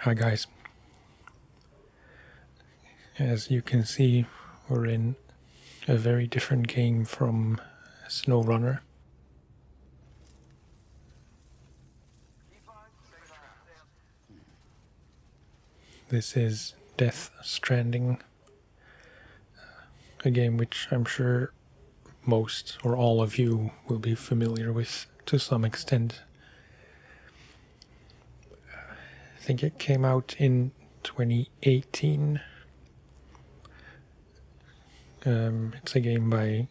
Hi guys. As you can see, we're in a very different game from SnowRunner. This is Death Stranding, a game which I'm sure most or all of you will be familiar with to some extent. I think it came out in 2018. It's a game by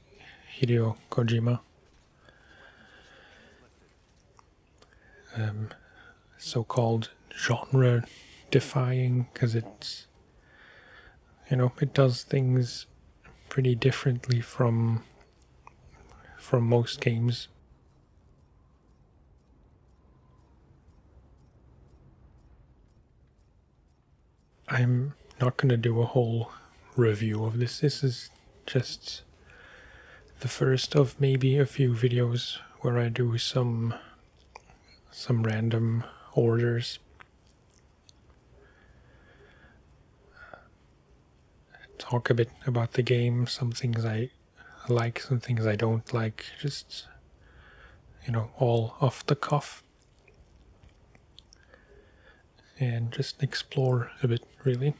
Hideo Kojima. So-called genre defying because it's, it does things pretty differently from most games. I'm not going to do a whole review of this. This is just the first of maybe a few videos where I do some random orders. Talk a bit about the game, some things I like, some things I don't like, just, all off the cuff. And just explore a bit, really.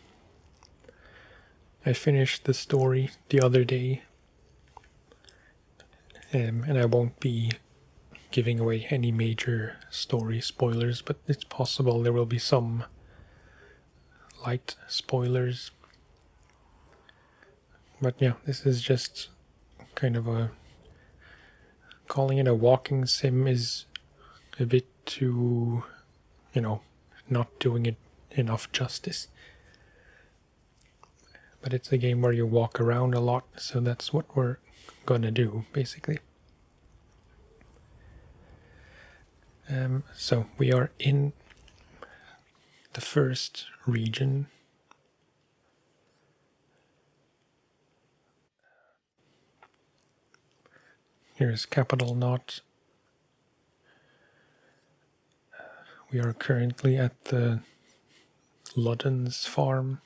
I finished the story the other day, and I won't be giving away any major story spoilers, but it's possible there will be some light spoilers. But yeah, this is just kind of calling it a walking sim is a bit too, not doing it enough justice. But it's a game where you walk around a lot, so that's what we're gonna do, basically. So we are in the first region. Here's Capital Knot. We are currently at the Ludden's farm.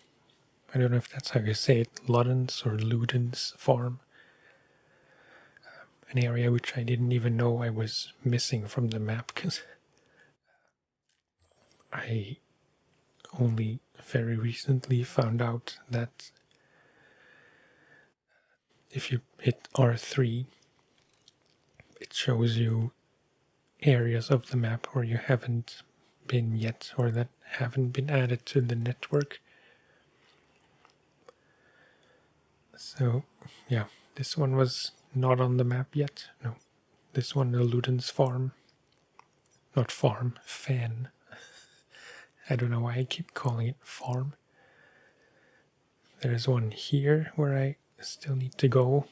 I don't know if that's how you say it, Ludden's or Luden's farm. An area which I didn't even know I was missing from the map because I only very recently found out that if you hit R3, it shows you areas of the map where you haven't been yet or that haven't been added to the network. So, yeah, this one was not on the map yet. No, this one, the Luden's farm. Not farm, fan. I don't know why I keep calling it farm. There's one here where I still need to go.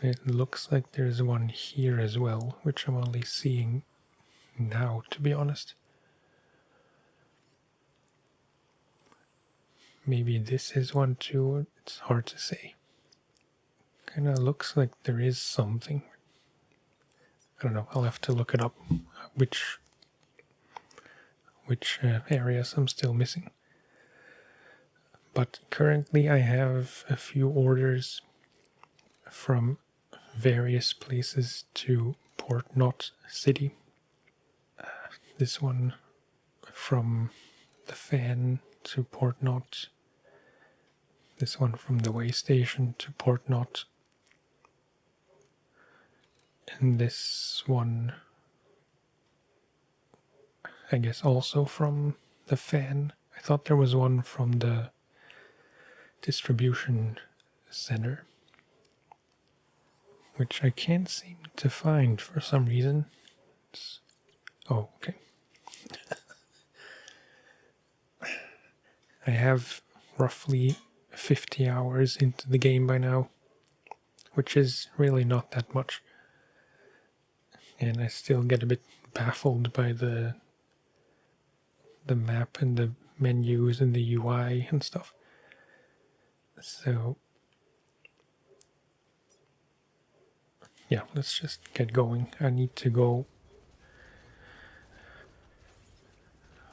It looks like there's one here as well, which I'm only seeing now, to be honest. Maybe this is one too, it's hard to say. Kinda looks like there is something. I don't know, I'll have to look it up, which areas I'm still missing. But currently I have a few orders from various places to Port Knot City. This one from the fan to Port Knot. This one from the way station to Port Knot. And this one, I guess, also from the fan. I thought there was one from the distribution center, which I can't seem to find for some reason. Oh, okay. I have roughly 50 hours into the game by now, which is really not that much. And I still get a bit baffled by the map and the menus and the UI and stuff. So, yeah, let's just get going. I need to go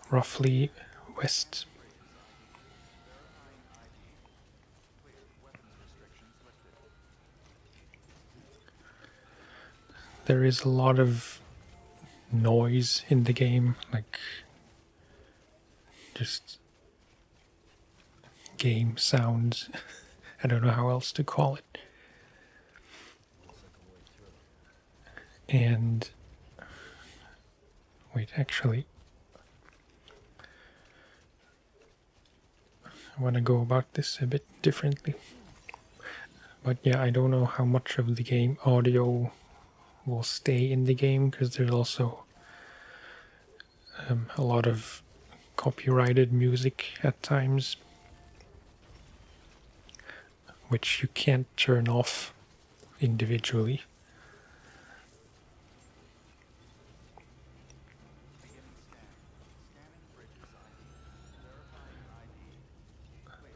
roughly west. There is a lot of noise in the game, like just game sounds. I don't know how else to call it. And wait, actually, I want to go about this a bit differently. But yeah, I don't know how much of the game audio will stay in the game, because there's also a lot of copyrighted music at times, which you can't turn off individually.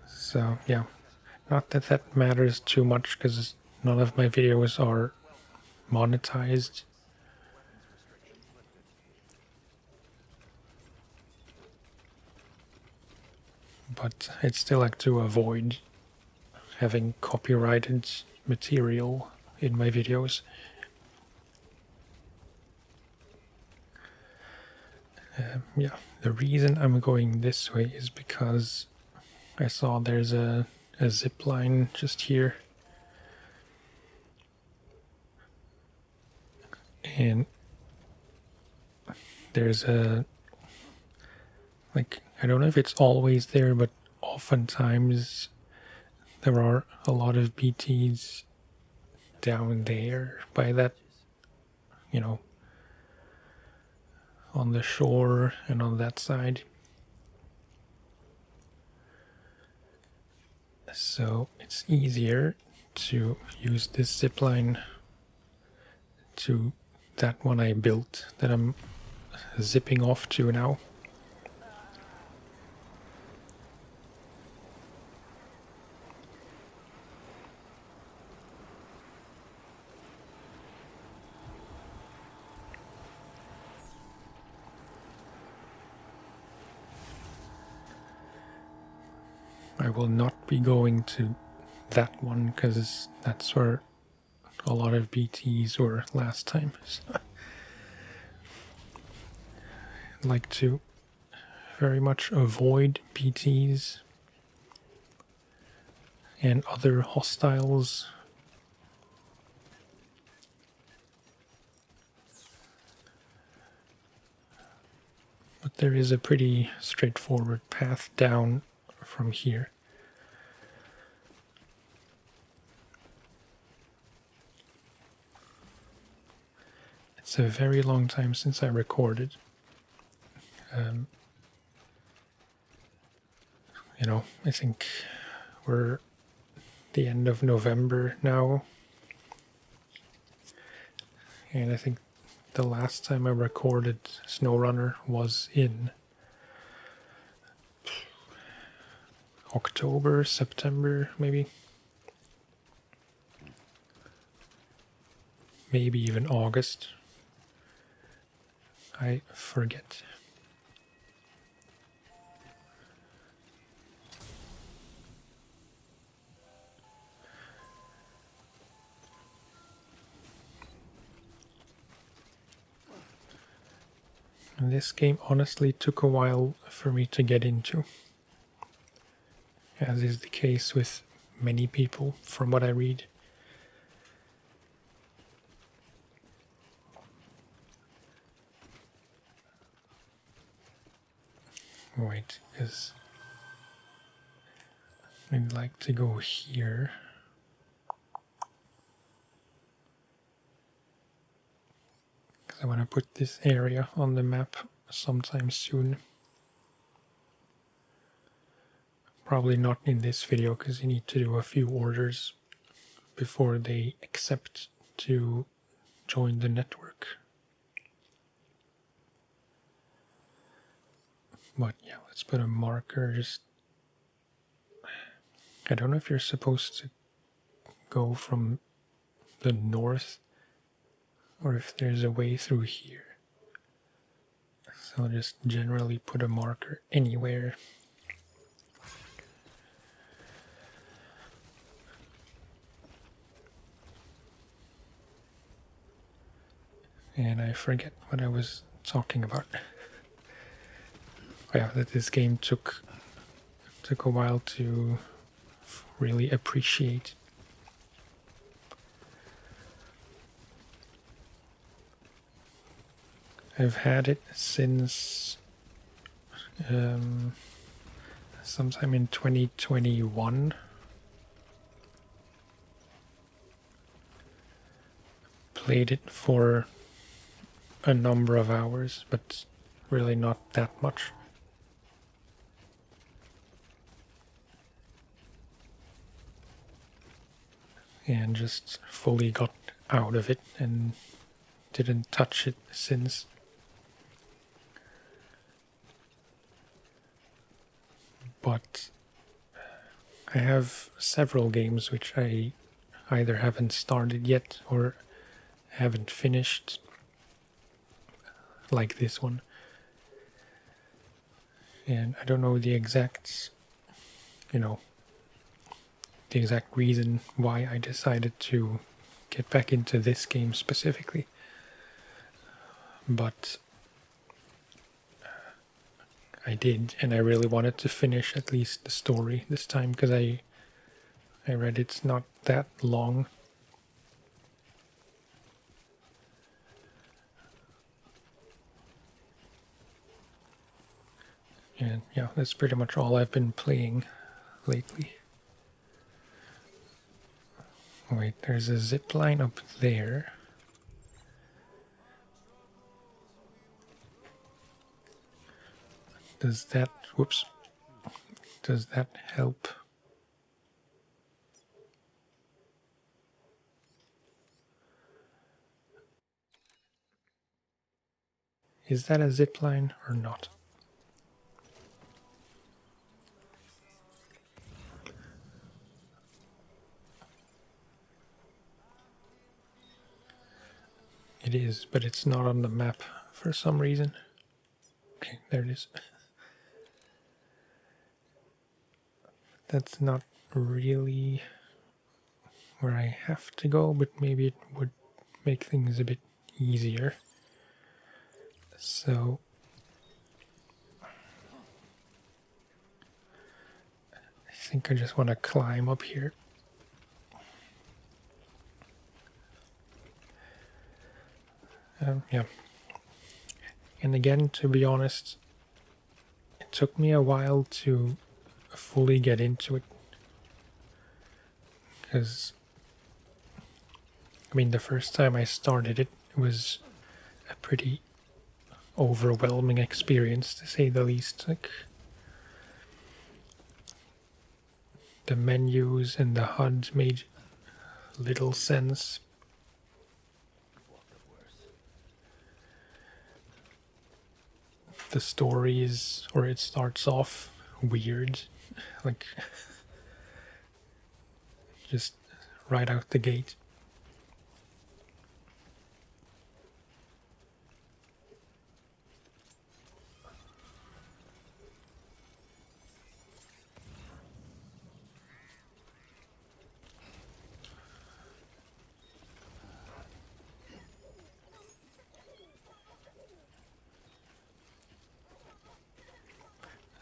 So yeah, not that that matters too much, because none of my videos are monetized. But I'd still like to avoid having copyrighted material in my videos. Yeah, the reason I'm going this way is because I saw there's a zip line just here. And there's a, like, I don't know if it's always there, but oftentimes there are a lot of BTs down there by that, you know, on the shore and on that side. So it's easier to use this zip line to that one I built that I'm zipping off to now. I will not be going to that one because that's where a lot of BTs were last time. So I'd like to very much avoid BTs and other hostiles. But there is a pretty straightforward path down from here. It's a very long time since I recorded. You know, I think we're the end of November now. And I think the last time I recorded SnowRunner was in October, September, maybe. Maybe even August. I forget. And this game honestly took a while for me to get into, as is the case with many people from what I read. Wait, because I'd like to go here. Because I want to put this area on the map sometime soon. Probably not in this video, because you need to do a few orders before they accept to join the network. But yeah, let's put a marker. Just, I don't know if you're supposed to go from the north or if there's a way through here. So I'll just generally put a marker anywhere. And I forget what I was talking about. Yeah, that this game took a while to really appreciate. I've had it since sometime in 2021. Played it for a number of hours, but really not that much. And just fully got out of it and didn't touch it since. But I have several games which I either haven't started yet or haven't finished, like this one. And I don't know the exact, the exact reason why I decided to get back into this game specifically. But I did, and I really wanted to finish at least the story this time, because I read it's not that long. And yeah, that's pretty much all I've been playing lately. Wait, there's a zip line up there. Does that, whoops, does that help? Is that a zip line or not? It is, but it's not on the map for some reason. Okay, there it is. That's not really where I have to go, but maybe it would make things a bit easier. So I think I just want to climb up here. Yeah. And again, to be honest, it took me a while to fully get into it. Because, I mean, the first time I started it, it was a pretty overwhelming experience, to say the least. Like, the menus and the HUD made little sense. The story is, or it starts off weird, like just right out the gate.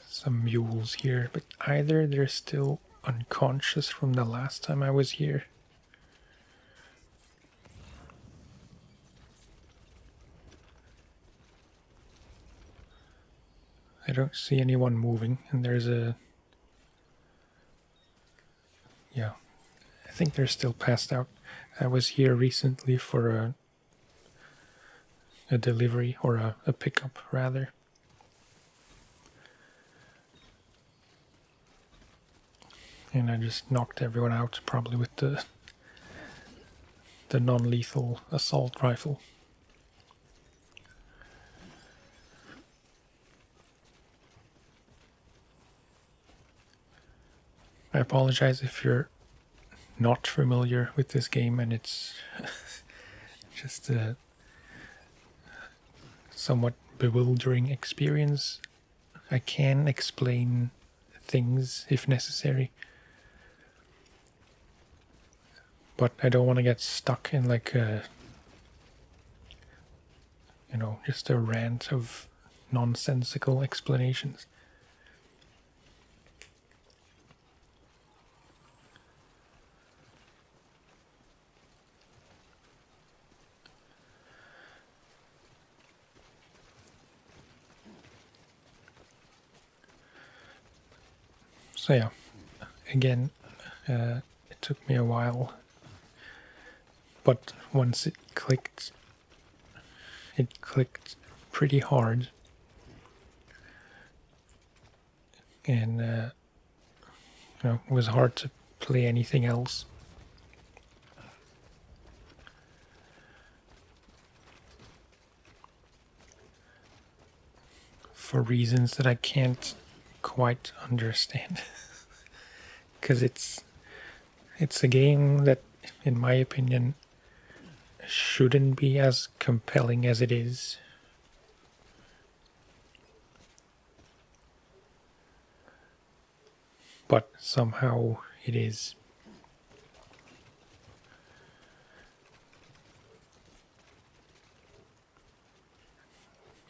Some mules here, but either they're still unconscious from the last time I was here. I don't see anyone moving, and there's a... Yeah, I think they're still passed out. I was here recently for a delivery, or a pickup, rather. And I just knocked everyone out, probably with the non-lethal assault rifle. I apologize if you're not familiar with this game and it's just somewhat bewildering experience. I can explain things if necessary, but I don't want to get stuck in like a, just a rant of nonsensical explanations. So yeah, again, it took me a while, but once it clicked pretty hard, and it was hard to play anything else. For reasons that I can't quite understand. Because it's a game that, in my opinion, shouldn't be as compelling as it is. But somehow it is.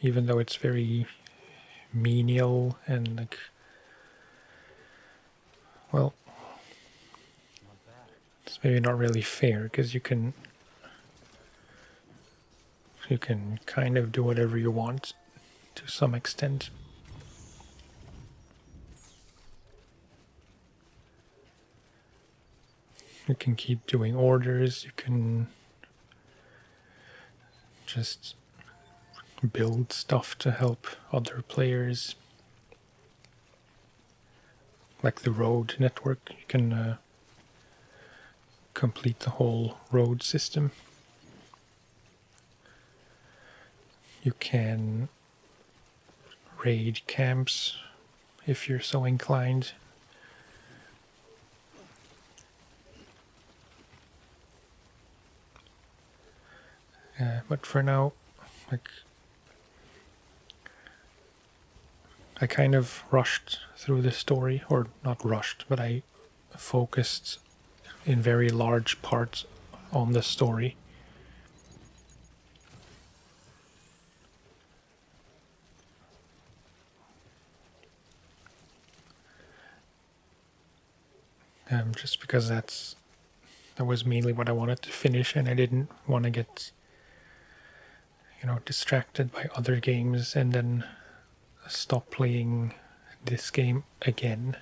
Even though it's very menial and like, well, it's maybe not really fair because you can kind of do whatever you want to some extent. You can keep doing orders, you can just build stuff to help other players. Like the road network, you can complete the whole road system. You can raid camps if you're so inclined. But for now, like, I kind of rushed through the story, or not rushed, but I focused in very large parts on the story. Just because that was mainly what I wanted to finish, and I didn't want to get distracted by other games and then stop playing this game again.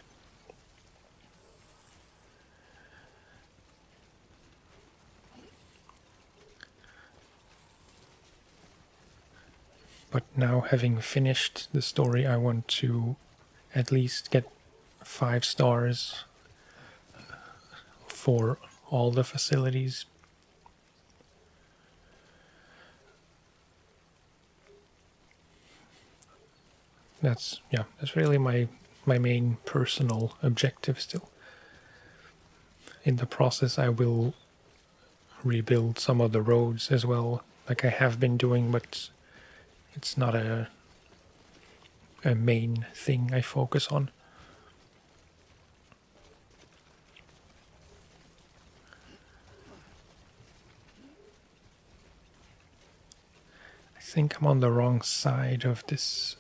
But now, having finished the story, I want to at least get 5 stars for all the facilities. That's really my main personal objective still. In the process, I will rebuild some of the roads as well, like I have been doing, but it's not a main thing I focus on. I think I'm on the wrong side of this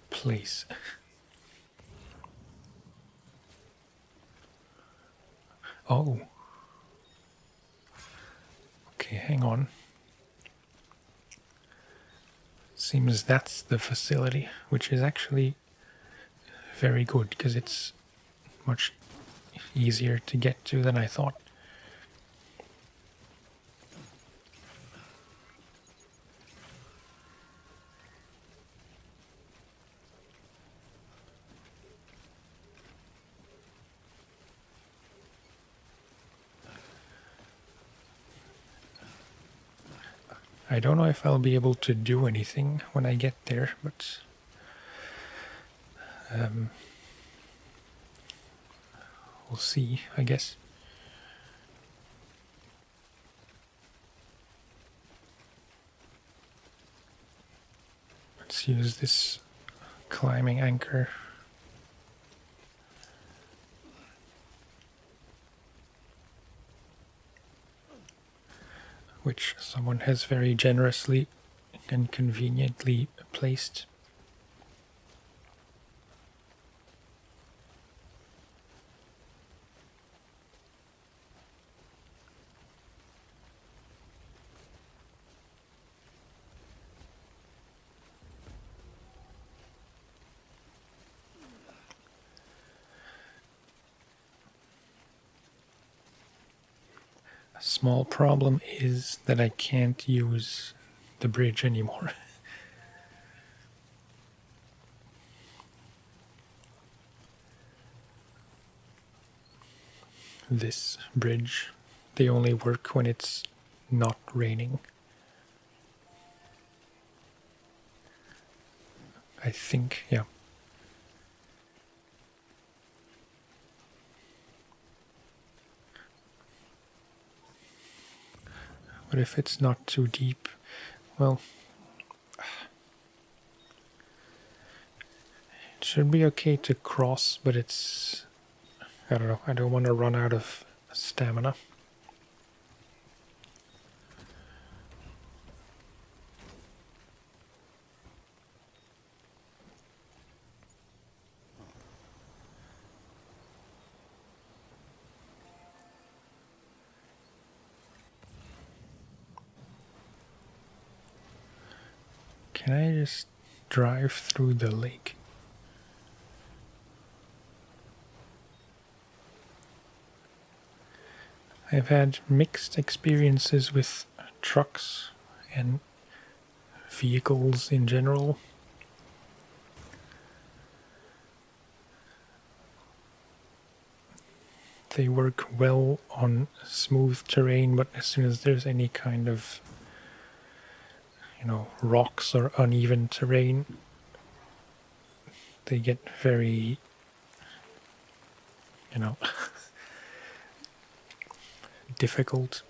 place. Oh. Okay, hang on. Seems that's the facility, which is actually very good because it's much easier to get to than I thought. I don't know if I'll be able to do anything when I get there, but we'll see, I guess. let's use this climbing anchor. Which someone has very generously and conveniently placed. A small problem is that I can't use the bridge anymore. This bridge, they only work when it's not raining. I think, yeah. But if it's not too deep, well, it should be okay to cross, but it's, I don't know, I don't want to run out of stamina. Can I just drive through the lake? I've had mixed experiences with trucks and vehicles in general. They work well on smooth terrain, but as soon as there's any kind of, rocks or uneven terrain, they get very, difficult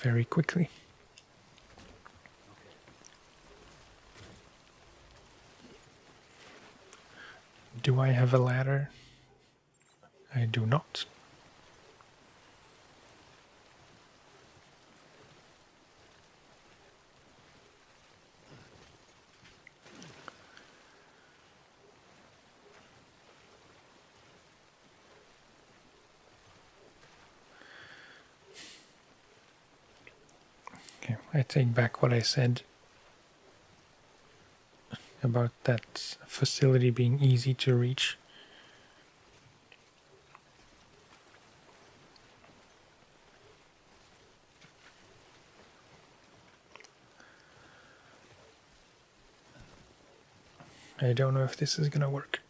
very quickly. Do I have a ladder? I do not. Okay, I take back what I said about that facility being easy to reach. I don't know if this is gonna work.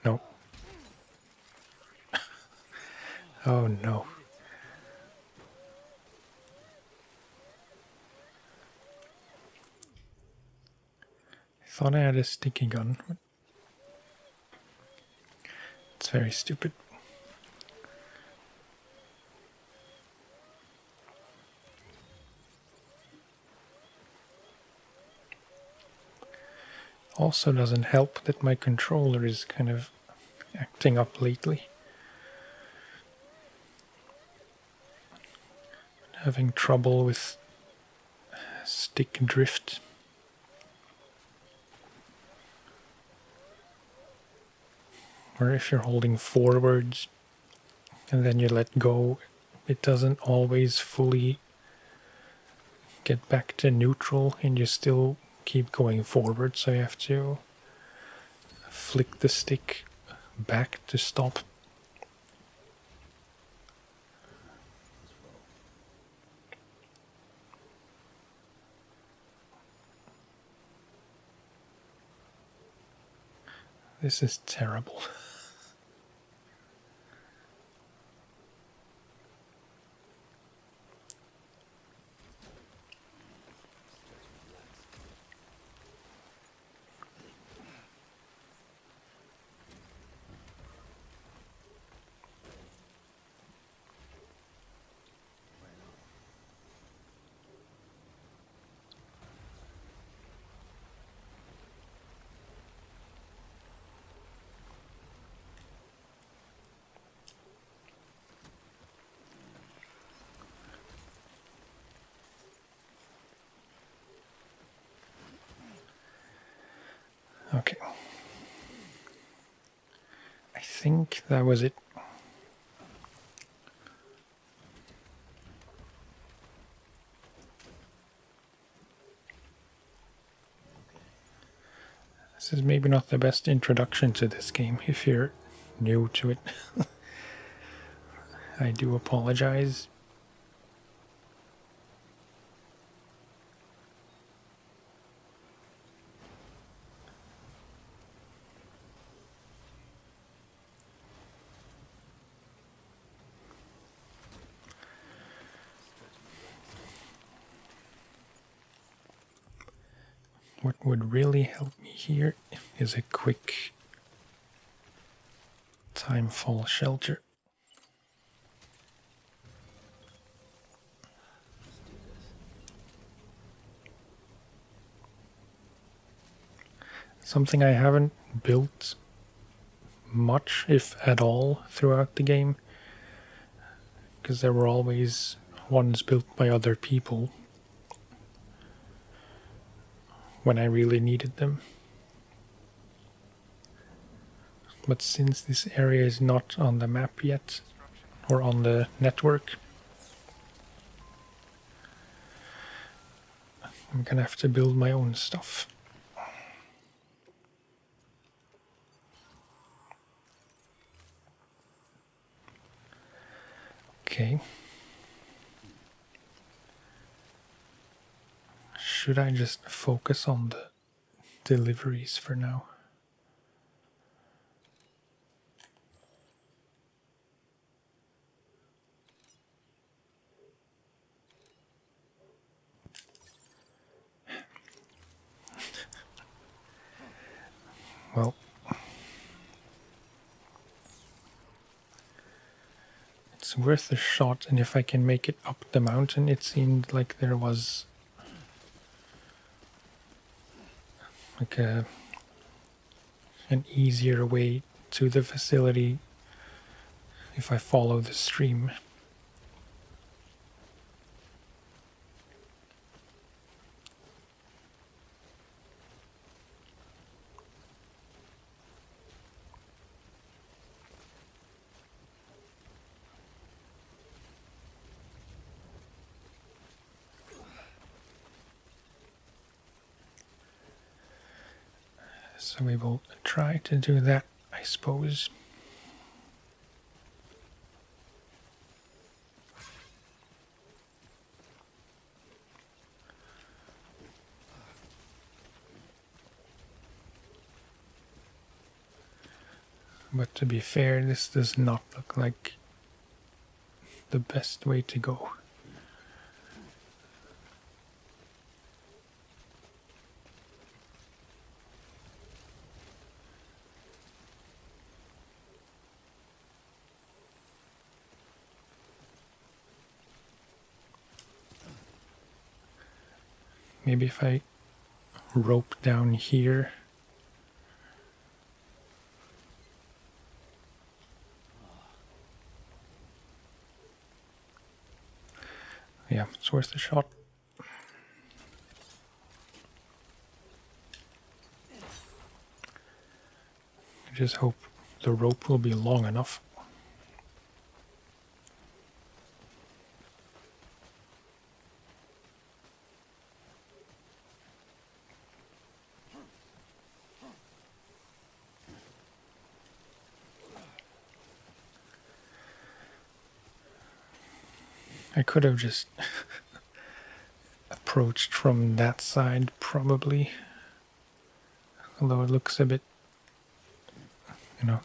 No. Oh no. I thought I had a sticky gun. It's very stupid. Also doesn't help that my controller is kind of acting up lately. Having trouble with stick drift. Or if you're holding forwards and then you let go, it doesn't always fully get back to neutral and you still keep going forward, so you have to flick the stick back to stop. This is terrible. think that was it. This is maybe not the best introduction to this game if you're new to it. I do apologize. What would really help me here is a quick timefall shelter. Something I haven't built much, if at all, throughout the game, because there were always ones built by other people when I really needed them. But since this area is not on the map yet, or on the network, I'm gonna have to build my own stuff. Okay. Should I just focus on the deliveries for now? Well, it's worth a shot, and if I can make it up the mountain, it seemed like there was like an easier way to the facility if I follow the stream. So we will try to do that, I suppose. But to be fair, this does not look like the best way to go. Maybe if I rope down here. Yeah, it's worth a shot. I just hope the rope will be long enough. I could have just approached from that side, probably. Although it looks a bit,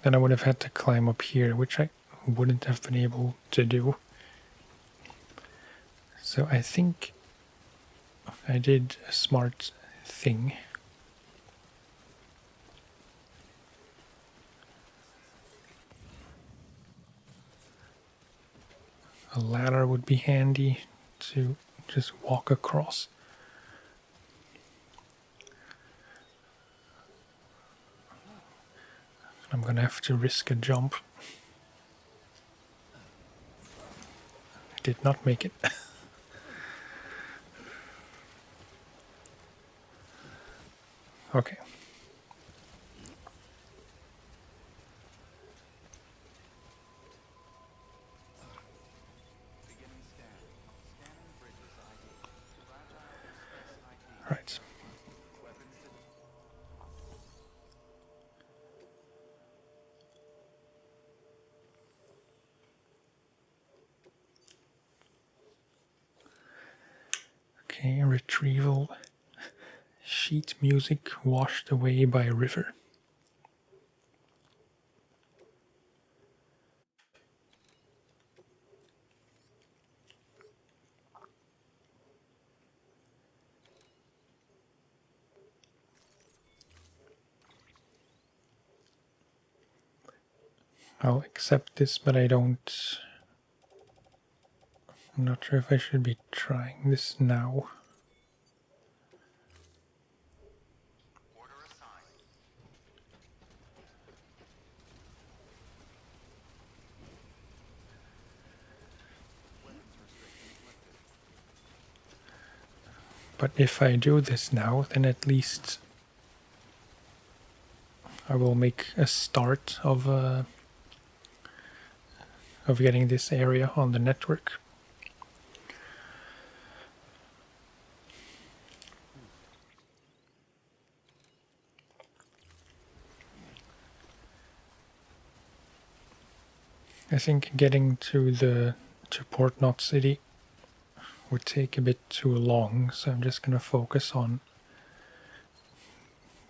then I would have had to climb up here, which I wouldn't have been able to do. So I think I did a smart thing. A ladder would be handy to just walk across. I'm gonna have to risk a jump. I did not make it. Okay. Right. Okay, retrieval. Sheet music washed away by river. I'll accept this, but I'm not sure if I should be trying this now. But if I do this now, then at least I will make a start of getting this area on the network. I think getting to Port Knot City would take a bit too long, so I'm just gonna focus on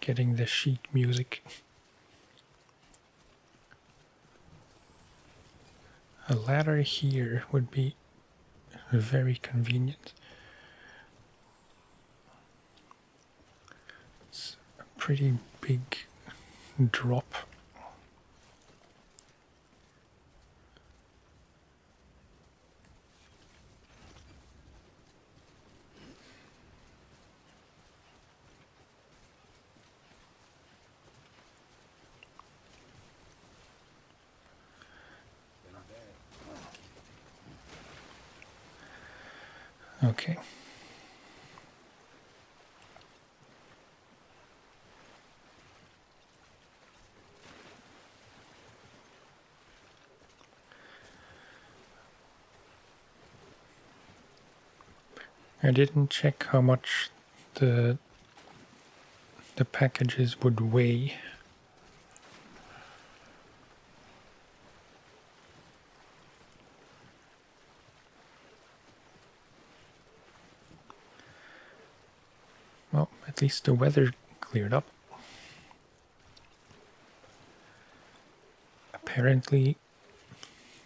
getting the sheet music. A ladder here would be very convenient. It's a pretty big drop. Okay. I didn't check how much the packages would weigh. Well, at least the weather cleared up. Apparently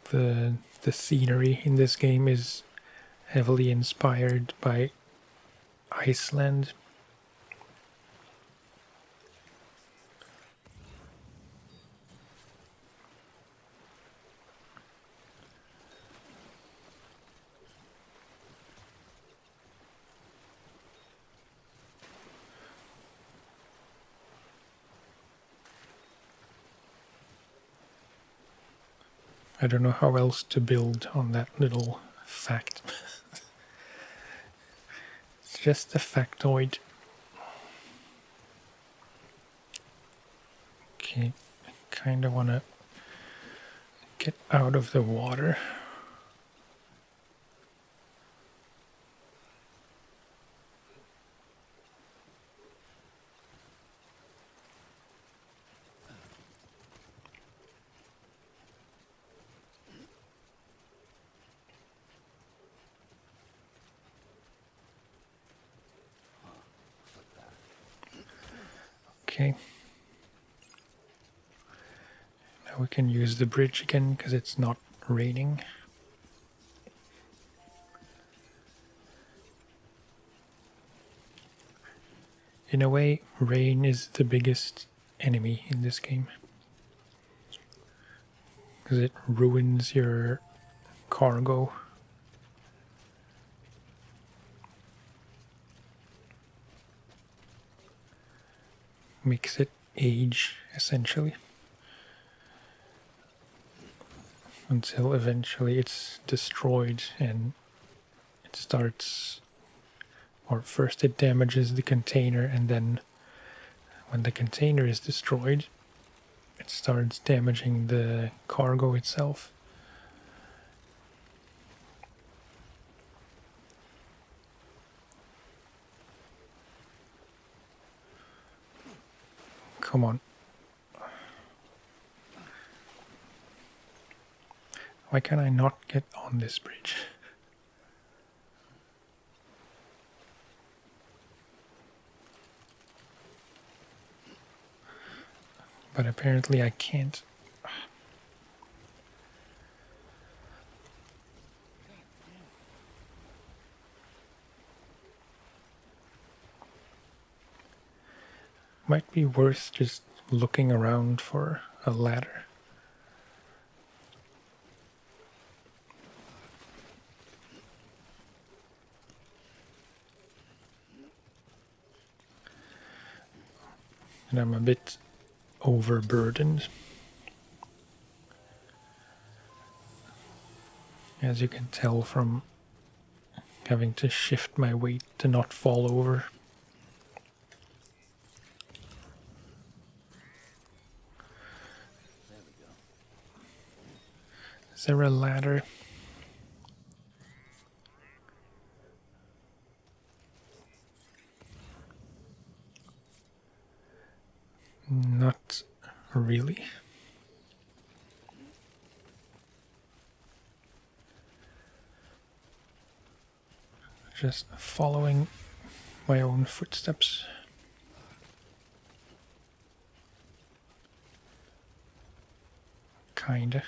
the scenery in this game is heavily inspired by Iceland. I don't know how else to build on that little fact. It's just a factoid. Okay, I kind of want to get out of the water. Okay. Now we can use the bridge again because it's not raining. In a way, rain is the biggest enemy in this game. Because it ruins your cargo. Makes it age, essentially. Until eventually it's destroyed and it starts, or first it damages the container, and then when the container is destroyed it starts damaging the cargo itself. Come on. Why can I not get on this bridge? But apparently I can't. Might be worth just looking around for a ladder. And I'm a bit overburdened. As you can tell from having to shift my weight to not fall over. Is there a ladder? Not really. Just following my own footsteps. Kinda.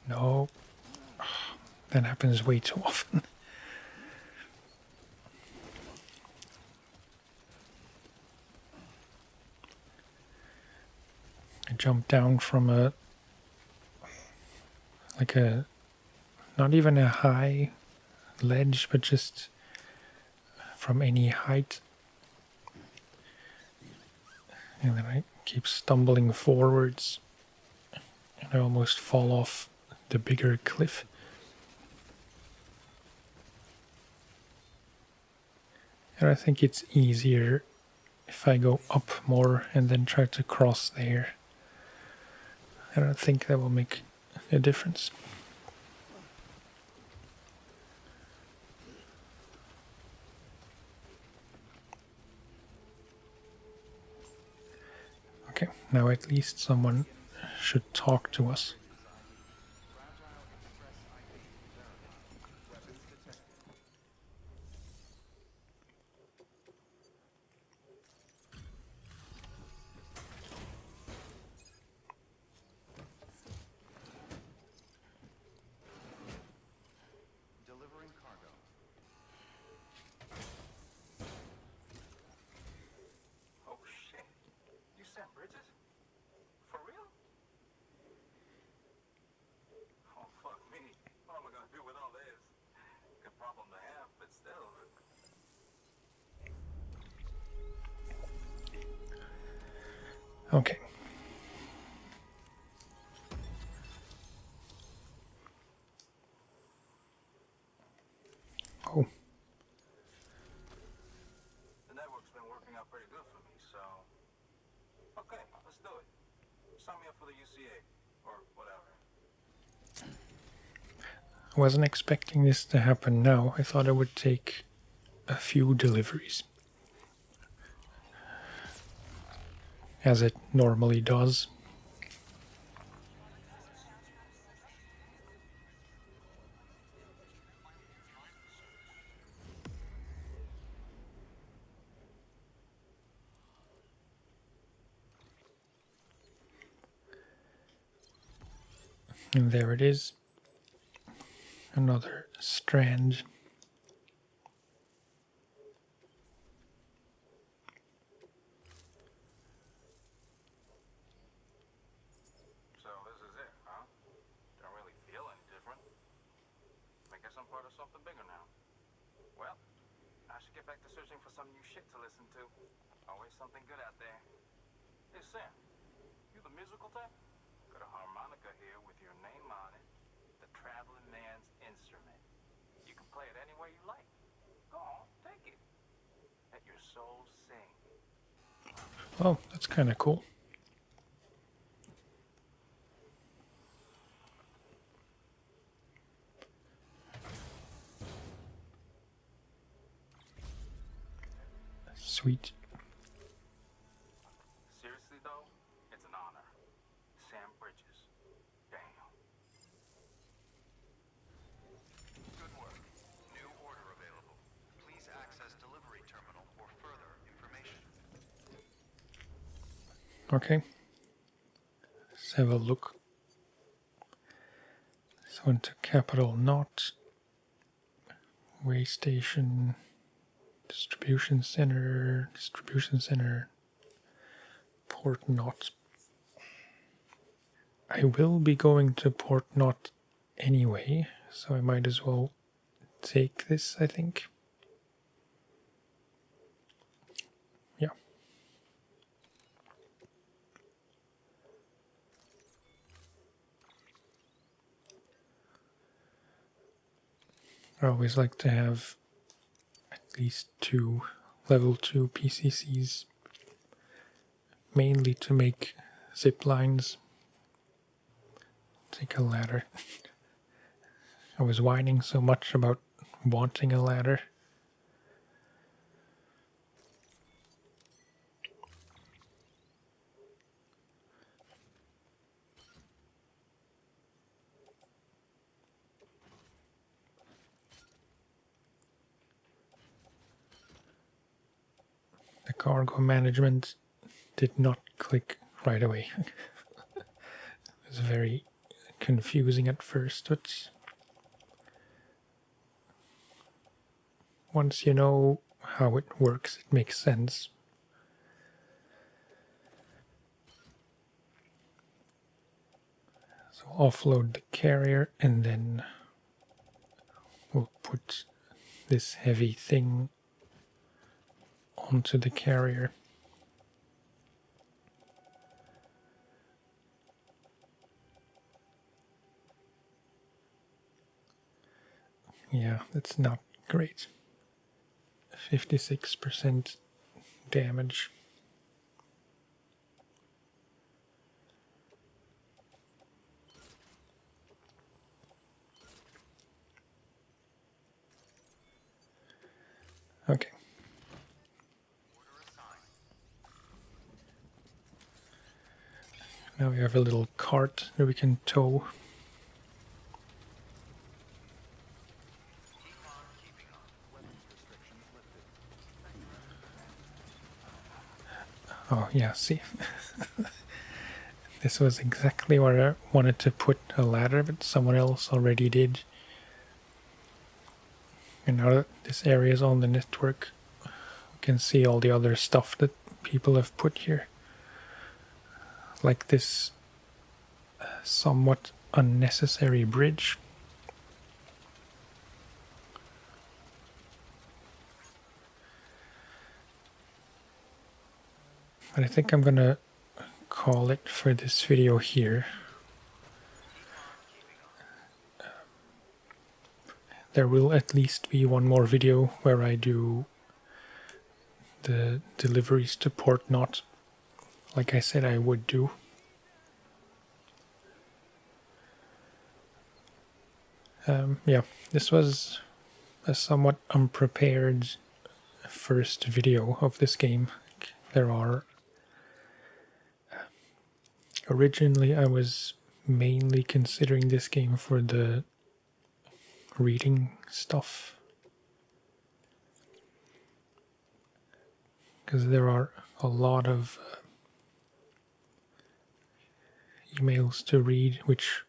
No. That happens way too often. I jumped down from not even a high ledge, but just from any height. And then I keep stumbling forwards and I almost fall off the bigger cliff. And I think it's easier if I go up more and then try to cross there. I don't think that will make a difference. Okay, now at least someone should talk to us. Okay. Oh. The network's been working out pretty good for me, so... Okay, let's do it. Sign me up for the UCA, or whatever. I wasn't expecting this to happen now. I thought it would take a few deliveries. As it normally does. And there it is. Another strand. So this is it, huh? Don't really feel any different. I guess I'm part of something bigger now. Well, I should get back to searching for some new shit to listen to. Always something good out there. Hey, Sam, you the musical type? Got a harmonica here with your name on it. The traveling man's instrument. You can play it any way you like. Go on, take it. Let your soul sing. Oh, that's kind of cool. Sweet. Seriously though, it's an honor. Sam Bridges. Damn. Good work. New order available. Please access delivery terminal for further information. Okay. Let's have a look. So into Capital Knot, Way Station, Distribution Center, Port Knot. I will be going to Port Knot anyway, so I might as well take this, I think. Yeah. I always like to have at least 2 level 2 PCCs, mainly to make zip lines. Take a ladder. I was whining so much about wanting a ladder. The cargo management did not click right away. It was very confusing at first, but once you know how it works, it makes sense. So offload the carrier and then we'll put this heavy thing onto the carrier. Yeah, that's not great. 56% damage. Okay. Now we have a little cart that we can tow. Oh yeah, see. This was exactly where I wanted to put a ladder, but someone else already did. And now that this area is on the network, we can see all the other stuff that people have put here. Like this somewhat unnecessary bridge. But I think I'm gonna call it for this video here. There will at least be one more video where I do the deliveries to Port Knot, like I said I would do. Yeah, this was a somewhat unprepared first video of this game. There are... Originally I was mainly considering this game for the reading stuff, because there are a lot of emails to read which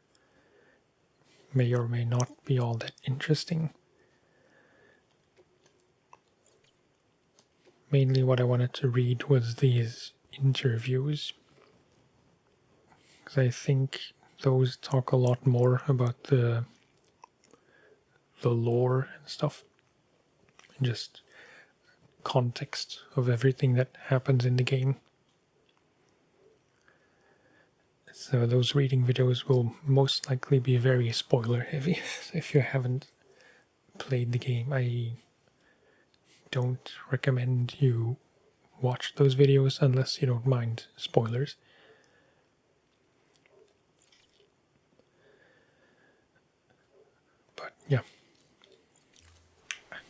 may or may not be all that interesting. Mainly what I wanted to read was these interviews, because I think those talk a lot more about the lore and stuff, and just context of everything that happens in the game. So those reading videos will most likely be very spoiler heavy. So if you haven't played the game, I don't recommend you watch those videos unless you don't mind spoilers. But yeah,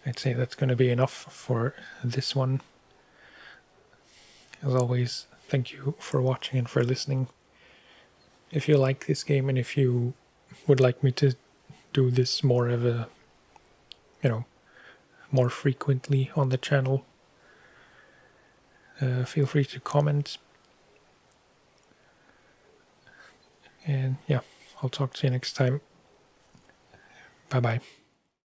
I'd say that's going to be enough for this one. as always, thank you for watching and for listening. If you like this game and if you would like me to do this more of a, more frequently on the channel, feel free to comment. And yeah, I'll talk to you next time. Bye bye.